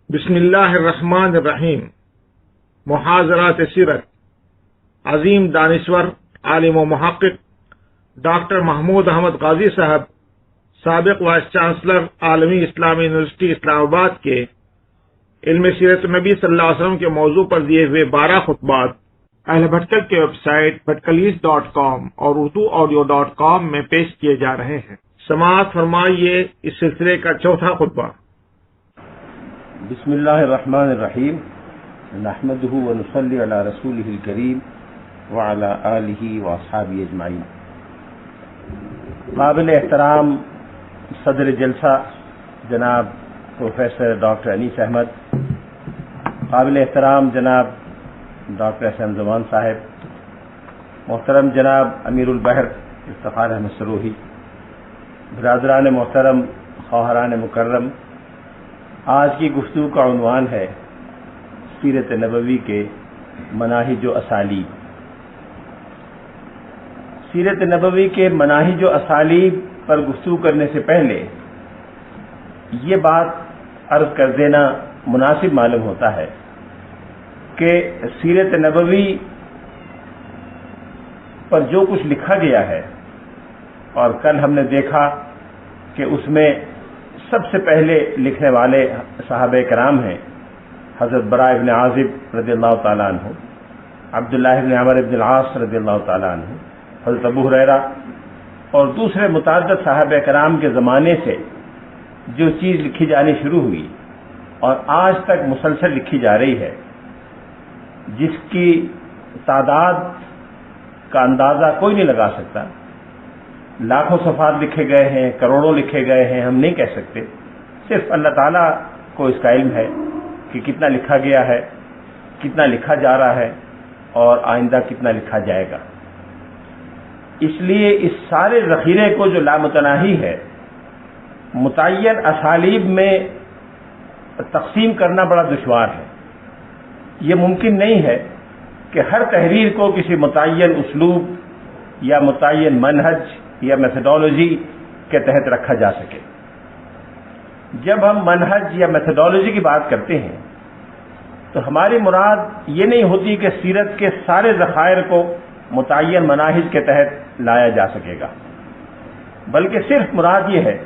بسم اللہ الرحمن الرحیم۔ محاضرات سیرت عظیم دانشور عالم و محقق ڈاکٹر محمود احمد غازی صاحب، سابق وائس چانسلر عالمی اسلامی یونیورسٹی اسلام آباد کے علم سیرت نبی صلی اللہ علیہ وسلم کے موضوع پر دیے ہوئے 12 خطبات اہل بھٹکل کے ویب سائٹ bhatkalis.com اور urduaudio.com میں پیش کیے جا رہے ہیں۔ سماعت فرمائیے اس سلسلے کا چوتھا خطبہ۔ بسم اللہ الرحمن الرحیم، نحمده ونصلی علی رسولہ الکریم وعلی آلہ واصحابہ اجمعین۔ قابل احترام صدر جلسہ جناب پروفیسر ڈاکٹر انیس احمد، قابل احترام جناب ڈاکٹر احسن زمان صاحب، محترم جناب امیر البحر افتخار احمد سروہی، برادران محترم، خواہران مکرم، آج کی گفتگو کا عنوان ہے سیرت نبوی کے مناہج و اسالیب۔ سیرت نبوی کے مناہج و اسالیب پر گفتگو کرنے سے پہلے یہ بات عرض کر دینا مناسب معلوم ہوتا ہے کہ سیرت نبوی پر جو کچھ لکھا گیا ہے، اور کل ہم نے دیکھا کہ اس میں سب سے پہلے لکھنے والے صحابہ کرام ہیں، حضرت براء ابن عازب رضی اللہ تعالیٰ عنہ، عبداللہ ابن عمر ابن العاص رضی اللہ تعالیٰ عنہ، حضرت ابو ہریرہ اور دوسرے متعدد صحابہ کرام کے زمانے سے جو چیز لکھی جانی شروع ہوئی اور آج تک مسلسل لکھی جا رہی ہے، جس کی تعداد کا اندازہ کوئی نہیں لگا سکتا، لاکھوں صفحات لکھے گئے ہیں، کروڑوں لکھے گئے ہیں، ہم نہیں کہہ سکتے، صرف اللہ تعالیٰ کو اس کا علم ہے کہ کتنا لکھا گیا ہے، کتنا لکھا جا رہا ہے اور آئندہ کتنا لکھا جائے گا۔ اس لیے اس سارے ذخیرے کو جو لامتناہی ہے، متعین اسالیب میں تقسیم کرنا بڑا دشوار ہے۔ یہ ممکن نہیں ہے کہ ہر تحریر کو کسی متعین اسلوب یا متعین منہج یا میتھڈالوجی کے تحت رکھا جا سکے۔ جب ہم منہج یا میتھڈالوجی کی بات کرتے ہیں تو ہماری مراد یہ نہیں ہوتی کہ سیرت کے سارے ذخائر کو متعین مناہج کے تحت لایا جا سکے گا، بلکہ صرف مراد یہ ہے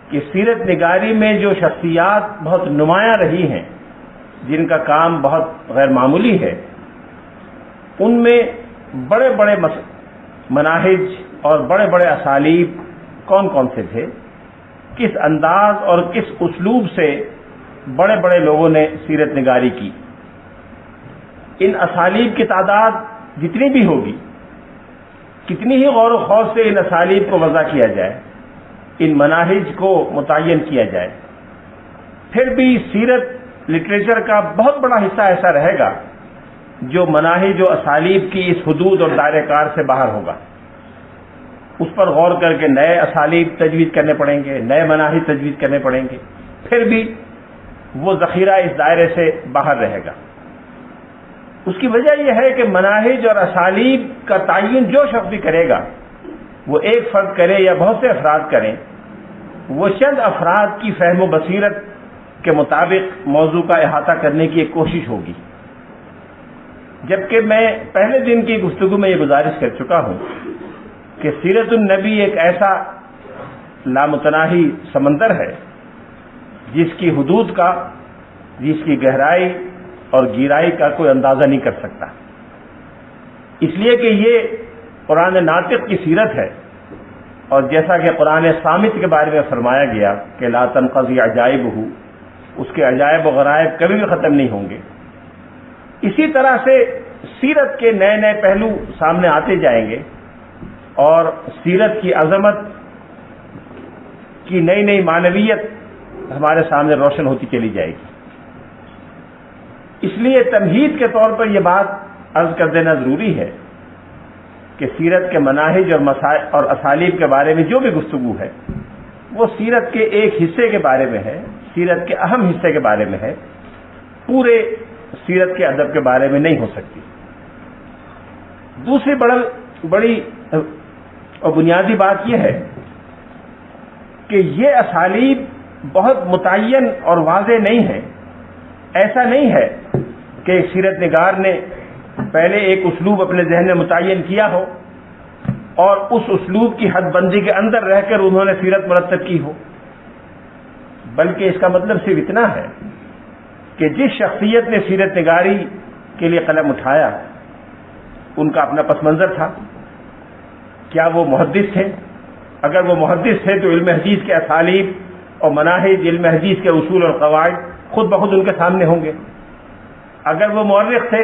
کہ سیرت نگاری میں جو شخصیات بہت نمایاں رہی ہیں، جن کا کام بہت غیر معمولی ہے، ان میں بڑے بڑے مناہج اور بڑے بڑے اسالیب کون کون سے تھے، کس انداز اور کس اسلوب سے بڑے بڑے لوگوں نے سیرت نگاری کی۔ ان اسالیب کی تعداد جتنی بھی ہوگی، کتنی ہی غور و خوض سے ان اسالیب کو وضع کیا جائے، ان مناہج کو متعین کیا جائے، پھر بھی سیرت لٹریچر کا بہت بڑا حصہ ایسا رہے گا جو مناہج و اسالیب کی اس حدود اور دائرہ کار سے باہر ہوگا۔ اس پر غور کر کے نئے اسالیب تجویز کرنے پڑیں گے، نئے مناہج تجویز کرنے پڑیں گے، پھر بھی وہ ذخیرہ اس دائرے سے باہر رہے گا۔ اس کی وجہ یہ ہے کہ مناہج اور اسالیب کا تعین جو شخص بھی کرے گا، وہ ایک فرد کرے یا بہت سے افراد کریں، وہ چند افراد کی فہم و بصیرت کے مطابق موضوع کا احاطہ کرنے کی ایک کوشش ہوگی۔ جبکہ میں پہلے دن کی گفتگو میں یہ گزارش کر چکا ہوں کہ سیرت النبی ایک ایسا لامتناہی سمندر ہے جس کی حدود کا، جس کی گہرائی اور گہرائی کا کوئی اندازہ نہیں کر سکتا، اس لیے کہ یہ قرآن ناطق کی سیرت ہے، اور جیسا کہ قرآن صامت کے بارے میں فرمایا گیا کہ لا تنقضی عجائبہ، اس کے عجائب و غرائب کبھی بھی ختم نہیں ہوں گے، اسی طرح سے سیرت کے نئے نئے پہلو سامنے آتے جائیں گے اور سیرت کی عظمت کی نئی نئی معنویت ہمارے سامنے روشن ہوتی چلی جائے گی۔ اس لیے تمہید کے طور پر یہ بات عرض کر دینا ضروری ہے کہ سیرت کے مناہج اور اسالیب کے بارے میں جو بھی گفتگو ہے، وہ سیرت کے ایک حصے کے بارے میں ہے، سیرت کے اہم حصے کے بارے میں ہے، پورے سیرت کے ادب کے بارے میں نہیں ہو سکتی۔ دوسری بڑی اور بنیادی بات یہ ہے کہ یہ اسالیب بہت متعین اور واضح نہیں ہے ایسا نہیں ہے کہ سیرت نگار نے پہلے ایک اسلوب اپنے ذہن میں متعین کیا ہو اور اس اسلوب کی حد بندی کے اندر رہ کر انہوں نے سیرت مرتب کی ہو، بلکہ اس کا مطلب صرف اتنا ہے کہ جس شخصیت نے سیرت نگاری کے لیے قلم اٹھایا ان کا اپنا پس منظر تھا. کیا وہ محدث تھے؟ اگر وہ محدث تھے تو علم حدیث کے اسالیب اور مناہج، علم حدیث کے اصول اور قواعد خود بخود ان کے سامنے ہوں گے. اگر وہ مورخ تھے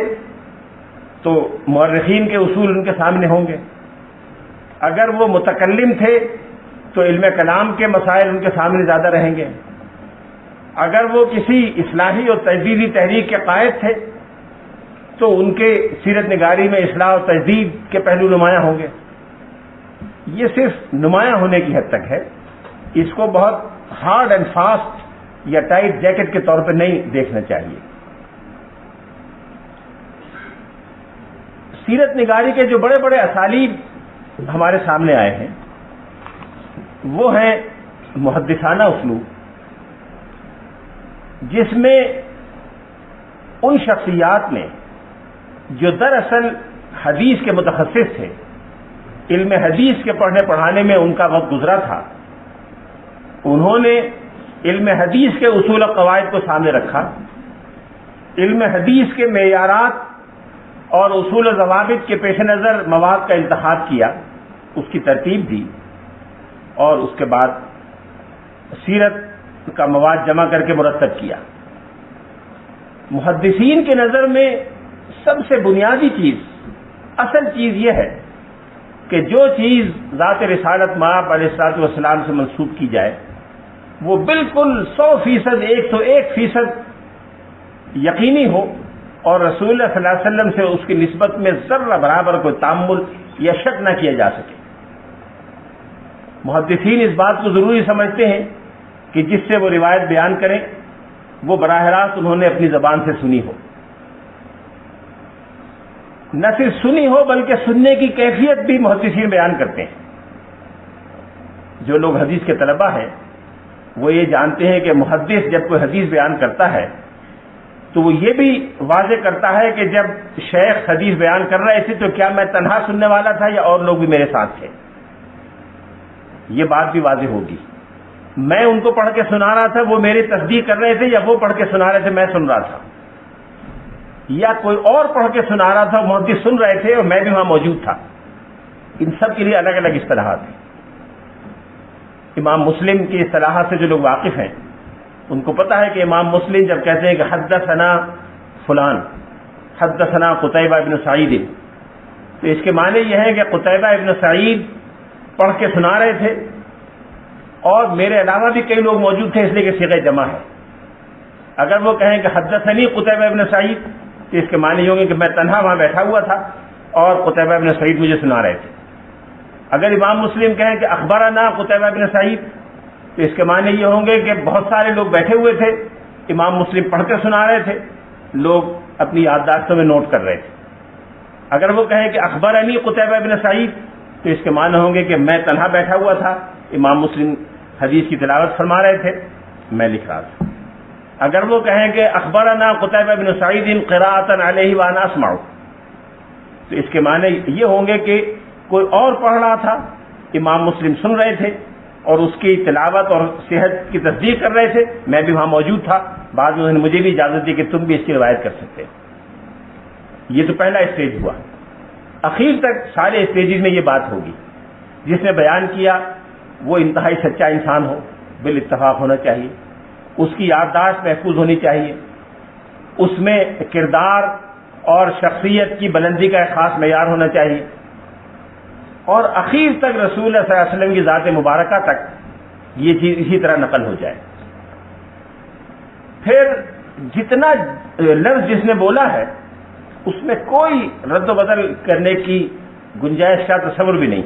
تو مورخین کے اصول ان کے سامنے ہوں گے. اگر وہ متکلم تھے تو علم کلام کے مسائل ان کے سامنے زیادہ رہیں گے. اگر وہ کسی اصلاحی اور تجدیدی تحریک کے قائد تھے تو ان کے سیرت نگاری میں اصلاح اور تجدید کے پہلو نمایاں ہوں گے. یہ صرف نمایاں ہونے کی حد تک ہے، اس کو بہت ہارڈ اینڈ فاسٹ یا ٹائٹ جیکٹ کے طور پہ نہیں دیکھنا چاہیے. سیرت نگاری کے جو بڑے بڑے اسالیب ہمارے سامنے آئے ہیں وہ ہیں محدثانہ اسلوب، جس میں ان شخصیات نے جو دراصل حدیث کے متخصص تھے، علم حدیث کے پڑھنے پڑھانے میں ان کا وقت گزرا تھا، انہوں نے علم حدیث کے اصول و قواعد کو سامنے رکھا، علم حدیث کے معیارات اور اصول و ضوابط کے پیش نظر مواد کا انتخاب کیا، اس کی ترتیب دی، اور اس کے بعد سیرت کا مواد جمع کر کے مرتب کیا. محدثین کی نظر میں سب سے بنیادی چیز، اصل چیز یہ ہے کہ جو چیز ذات رسالت مآب علیہ الصلوۃ والسلام سے منسوب کی جائے وہ بالکل 100%، 101% یقینی ہو، اور رسول اللہ صلی اللہ علیہ وسلم سے اس کی نسبت میں ذرہ برابر کوئی تعمل یا شک نہ کیا جا سکے. محدثین اس بات کو ضروری سمجھتے ہیں کہ جس سے وہ روایت بیان کریں وہ براہ راست انہوں نے اپنی زبان سے سنی ہو، نہ صرف سنی ہو بلکہ سننے کی کیفیت بھی محدثین بیان کرتے ہیں. جو لوگ حدیث کے طلبہ ہیں وہ یہ جانتے ہیں کہ محدث جب کوئی حدیث بیان کرتا ہے تو وہ یہ بھی واضح کرتا ہے کہ جب شیخ حدیث بیان کر رہے تھے تو کیا میں تنہا سننے والا تھا یا اور لوگ بھی میرے ساتھ تھے. یہ بات بھی واضح ہوگی. میں ان کو پڑھ کے سنا رہا تھا، وہ میری تصدیق کر رہے تھے، یا وہ پڑھ کے سنا رہے تھے میں سن رہا تھا، یا کوئی اور پڑھ کے سنا رہا تھا، محدث سن رہے تھے اور میں بھی وہاں موجود تھا. ان سب کے لیے الگ الگ اصطلاحات ہیں. امام مسلم کی اصطلاحات سے جو لوگ واقف ہیں ان کو پتا ہے کہ امام مسلم جب کہتے ہیں کہ حدثنا فلان، حدثنا قتیبہ ابن سعید، تو اس کے معنی یہ ہے کہ قتیبہ ابن سعید پڑھ کے سنا رہے تھے اور میرے علاوہ بھی کئی لوگ موجود تھے، اس لیے کہ صیغہ جمع ہے. اگر وہ کہیں کہ حدثنی قتیبہ ابن سعید تو اس کے معنی یہ ہوں گے کہ میں تنہا وہاں بیٹھا ہوا تھا اور قتیبہ ابن سعید مجھے سنا رہے تھے. اگر امام مسلم کہیں کہ اخبرنا قتیبہ ابن سعید تو اس کے معنی یہ ہوں گے کہ بہت سارے لوگ بیٹھے ہوئے تھے، امام مسلم پڑھ کے سنا رہے تھے، لوگ اپنی یادداشتوں میں نوٹ کر رہے تھے. اگر وہ کہیں کہ اخبرنی قتیبہ ابن سعید تو اس کے معنی ہوں گے کہ میں تنہا بیٹھا ہوا تھا، امام مسلم حدیث کی تلاوت فرما رہے تھے، میں لکھ رہا تھا. اگر وہ کہیں کہ اخبرنا قتیبہ ابن سعید قراءۃ علیہ وانا اسمع تو اس کے معنی یہ ہوں گے کہ کوئی اور پڑھ رہا تھا، امام مسلم سن رہے تھے اور اس کی تلاوت اور صحت کی تصدیق کر رہے تھے، میں بھی وہاں موجود تھا. بعد میں انہوں نے مجھے بھی اجازت دی کہ تم بھی اس کی روایت کر سکتے. یہ تو پہلا اسٹیج ہوا. اخیر تک سارے اسٹیجز میں یہ بات ہوگی. جس نے بیان کیا وہ انتہائی سچا انسان ہو، بالاتفاق ہونا چاہیے، اس کی یادداشت محفوظ ہونی چاہیے، اس میں کردار اور شخصیت کی بلندی کا ایک خاص معیار ہونا چاہیے، اور اخیر تک رسول اللہ صلی اللہ علیہ وسلم کی ذات مبارکہ تک یہ چیز اسی طرح نقل ہو جائے. پھر جتنا لفظ جس نے بولا ہے اس میں کوئی رد و بدل کرنے کی گنجائش کا تصور بھی نہیں.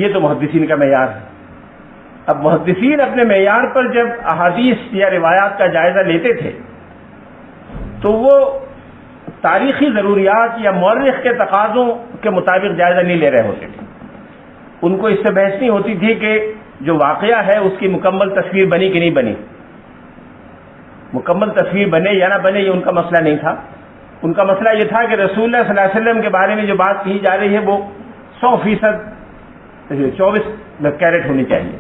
یہ تو محدثین کا معیار ہے. اب محدثین اپنے معیار پر جب احادیث یا روایات کا جائزہ لیتے تھے تو وہ تاریخی ضروریات یا مورخ کے تقاضوں کے مطابق جائزہ نہیں لے رہے ہوتے تھے. ان کو اس سے بحث نہیں ہوتی تھی کہ جو واقعہ ہے اس کی مکمل تصویر بنی کہ نہیں بنی. مکمل تصویر بنے یا نہ بنے یہ ان کا مسئلہ نہیں تھا. ان کا مسئلہ یہ تھا کہ رسول اللہ صلی اللہ علیہ وسلم کے بارے میں جو بات کہی جا رہی ہے وہ 100% 24 کیرٹ ہونی چاہیے.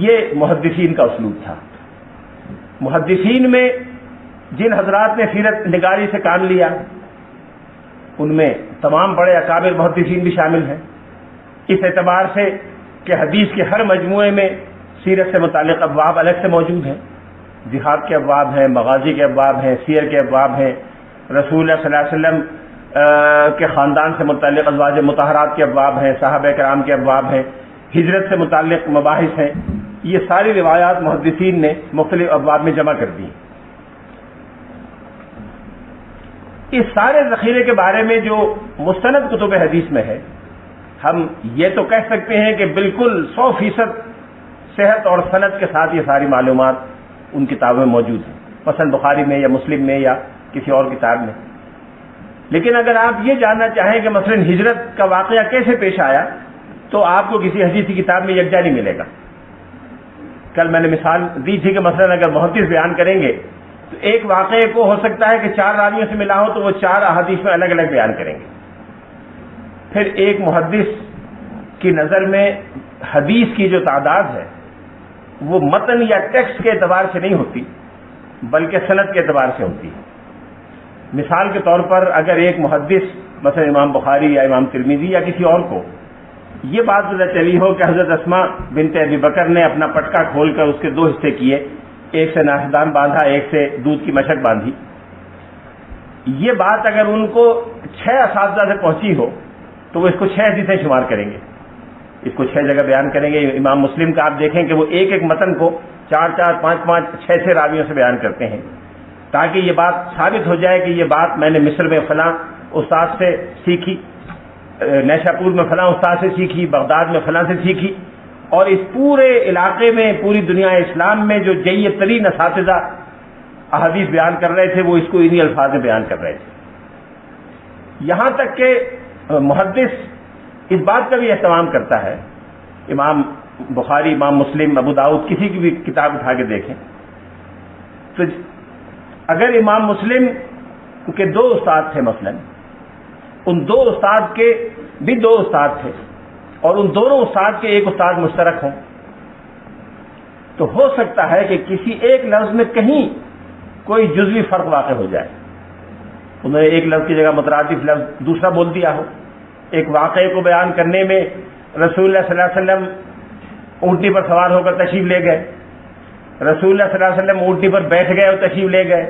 یہ محدثین کا اسلوب تھا. محدثین میں جن حضرات نے سیرت نگاری سے کام لیا ان میں تمام بڑے اکابر محدثین بھی شامل ہیں، اس اعتبار سے کہ حدیث کے ہر مجموعے میں سیرت سے متعلق ابواب الگ سے موجود ہیں. جہاد کے ابواب ہیں، مغازی کے ابواب ہیں، سیر کے ابواب ہیں، رسول اللہ صلی اللہ علیہ وسلم کے خاندان سے متعلق ازواج مطہرات کے ابواب ہیں، صحابہ کرام کے ابواب ہیں، ہجرت سے متعلق مباحث ہیں. یہ ساری روایات محدثین نے مختلف ابواب میں جمع کر دی. اس سارے ذخیرے کے بارے میں جو مستند کتب حدیث میں ہے، ہم یہ تو کہہ سکتے ہیں کہ بالکل 100% صحت اور سند کے ساتھ یہ ساری معلومات ان کتابوں میں موجود ہیں، مثلا بخاری میں یا مسلم میں یا کسی اور کتاب میں. لیکن اگر آپ یہ جاننا چاہیں کہ مثلا ہجرت کا واقعہ کیسے پیش آیا تو آپ کو کسی حدیثی کتاب میں یکجا نہیں ملے گا. کل میں نے مثال دی تھی کہ مثلا اگر محدث بیان کریں گے تو ایک واقعے کو ہو سکتا ہے کہ 4 راویوں سے ملا ہو تو وہ 4 احادیث میں الگ الگ بیان کریں گے. پھر ایک محدث کی نظر میں حدیث کی جو تعداد ہے وہ متن یا ٹیکسٹ کے اعتبار سے نہیں ہوتی بلکہ سند کے اعتبار سے ہوتی ہے. مثال کے طور پر اگر ایک محدث مثلا امام بخاری یا امام ترمذی یا کسی اور کو یہ بات پتہ چلی ہو کہ حضرت اسماء بنت ابی بکر نے اپنا پٹکا کھول کر اس کے 2 حصے کیے، ایک سے ناشدان باندھا، ایک سے دودھ کی مشک باندھی، یہ بات اگر ان کو 6 اساتذہ سے پہنچی ہو تو وہ اس کو 6 حدیثیں شمار کریں گے، اس کو 6 جگہ بیان کریں گے. امام مسلم کا آپ دیکھیں کہ وہ ایک ایک متن کو 4 5 6 راویوں سے بیان کرتے ہیں تاکہ یہ بات ثابت ہو جائے کہ یہ بات میں نے مصر میں فلاں استاد سے سیکھی، نیشاپور میں فلاں استاد سے سیکھی، بغداد میں فلاں سے سیکھی، اور اس پورے علاقے میں پوری دنیا اسلام میں جو جید ترین اساتذہ احادیث بیان کر رہے تھے وہ اس کو انہی الفاظ میں بیان کر رہے تھے. یہاں تک کہ محدث اس بات کا بھی اہتمام کرتا ہے، امام بخاری، امام مسلم، ابو داؤد، کسی کی بھی کتاب اٹھا کے دیکھیں تو اگر امام مسلم کے 2 استاد تھے مثلا، ان 2 استاد کے بھی 2 استاد تھے اور ان دونوں استاد کے ایک استاد مشترک ہوں تو ہو سکتا ہے کہ کسی ایک لفظ میں کہیں کوئی جزوی فرق واقع ہو جائے. انہوں نے ایک لفظ کی جگہ مترادف لفظ دوسرا بول دیا ہو. ایک واقعے کو بیان کرنے میں رسول اللہ صلی اللہ علیہ وسلم اونٹی پر سوار ہو کر تشریف لے گئے، رسول اللہ صلی اللہ علیہ وسلم اونٹی پر بیٹھ گئے اور تشریف لے گئے،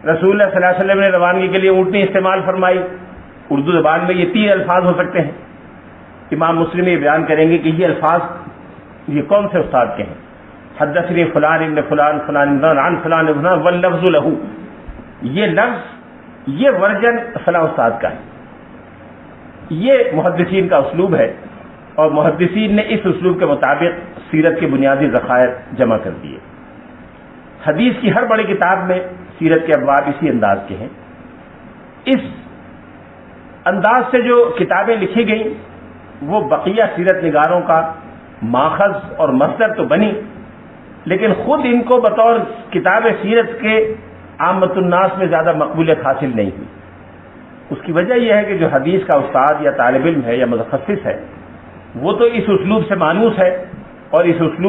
رسول اللہ صلی اللہ علیہ وسلم نے روانگی کے لیے اونٹنی استعمال فرمائی. اردو زبان میں یہ 3 الفاظ ہو سکتے ہیں. امام مسلم یہ بیان کریں گے کہ یہ الفاظ یہ کون سے استاد کے ہیں. حدثنی فلان ابن فلان فلان عن فلان ابن واللفظ له، یہ لفظ یہ ورژن فلاں استاد کا ہے. یہ محدثین کا اسلوب ہے اور محدثین نے اس اسلوب کے مطابق سیرت کے بنیادی ذخائر جمع کر دیے. حدیث کی ہر بڑی کتاب میں سیرت کے ابواب اسی انداز کے ہیں. اس انداز سے جو کتابیں لکھی گئیں وہ بقیہ سیرت نگاروں کا ماخذ اور مصدر تو بنی لیکن خود ان کو بطور کتاب سیرت کے عامت الناس میں زیادہ مقبولیت حاصل نہیں ہوئی. اس کی وجہ یہ ہے کہ جو حدیث کا استاد یا طالب علم ہے یا متخصص ہے وہ تو اس اسلوب سے مانوس ہے اور اس اسلوب